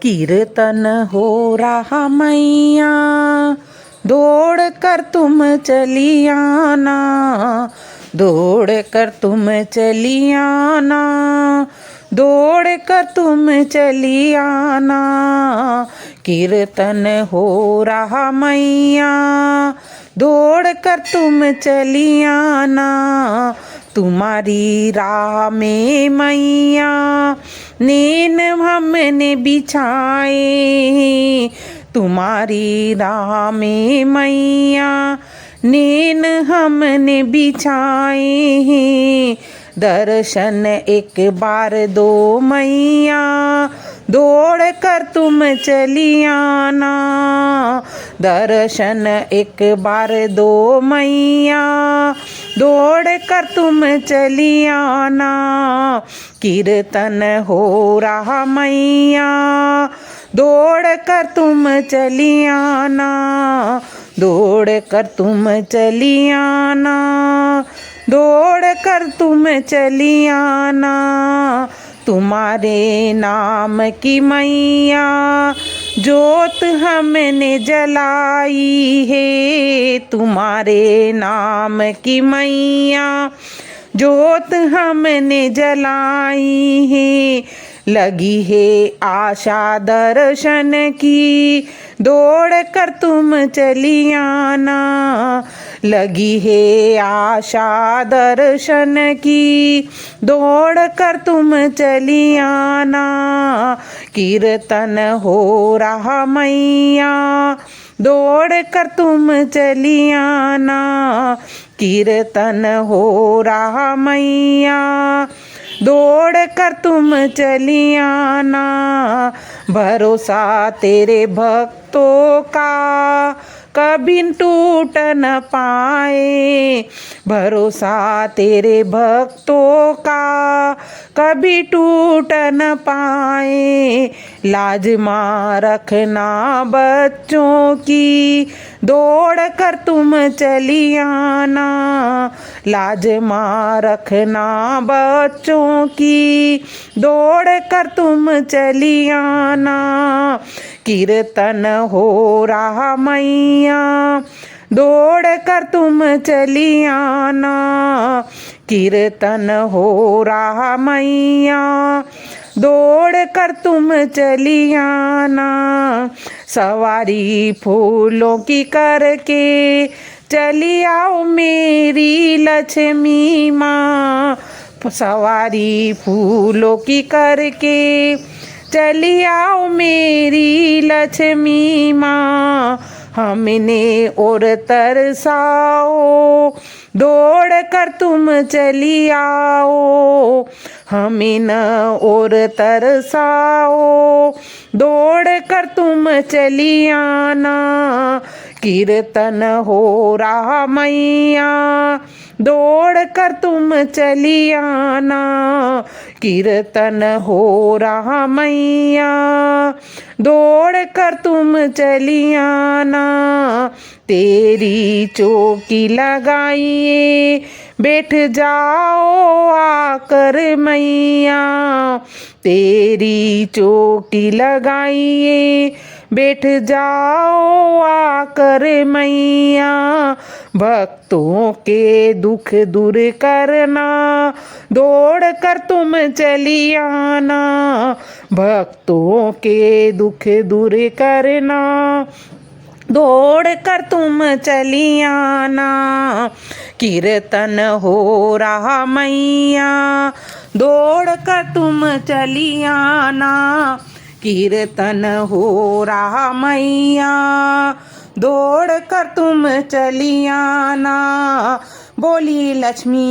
कीर्तन हो रहा मैया, दौड़ कर तुम चली आना, दौड़ कर तुम चली आना, दौड़ कर तुम चली आना। कीर्तन हो रहा मैया, दौड़ कर तुम चली आना। तुम्हारी राह में मैया नैन हमने बिछाए, तुम्हारी राह में मैया नैन हमने बिछाए। दर्शन एक बार दो मैया, दौड़ कर तुम चली आना। दर्शन एक बार दो मैया, दौड़ कर तुम चली आना। कीर्तन हो रहा मैया, दौड़ कर तुम चली आना, दौड़ कर तुम चली आना, दौड़ कर तुम चली आना। तुम्हारे नाम की मैया जोत हमने जलाई है, तुम्हारे नाम की मैया जोत हमने जलाई है। लगी है आशा दर्शन की, दौड़ कर तुम चली आना। लगी है आशा दर्शन की, दौड़ कर तुम चली आना। कीर्तन हो रहा मैया, दौड़ कर तुम चली आना। कीर्तन हो रहा मैया, दौड़ कर तुम चली आना। भरोसा तेरे भक्तों का कभी टूट न पाए, भरोसा तेरे भक्तों का कभी टूट न पाए। लाज मां रखना बच्चों की, दौड़ कर तुम चली आना। लाज मां रखना बच्चों की, दौड़ कर तुम चली आना। कीर्तन हो रहा मैया, दौड़ कर तुम चली आना। कीर्तन हो रहा मैया, दौड़ कर तुम चली आना। सवारी फूलों की करके चली आओ मेरी लक्ष्मी माँ, सवारी फूलों की करके चली आओ मेरी लक्ष्मी माँ। हमने और तरसाओ, दौड़ कर तुम चली आओ। हमें न और तरसाओ, दौड़ कर तुम चली आना। कीर्तन हो रहा मैया, दौड़ कर तुम चली आना। कीर्तन हो रहा मैया, दौड़ कर तुम चली आना। तेरी चौकी लगाइए बैठ जाओ आकर मैया, तेरी चौकी लगाइए बैठ जाओ आकर मैया। भक्तों के दुख दूर करना, दौड़ कर तुम चली आना। भक्तों के दुख दूर करना, दौड़ कर तुम चली आना। कीर्तन हो रहा मैया, दौड़ कर तुम चली आना। कीर्तन हो रहा मैया, दौड़ कर तुम चली आना। बोली लक्ष्मी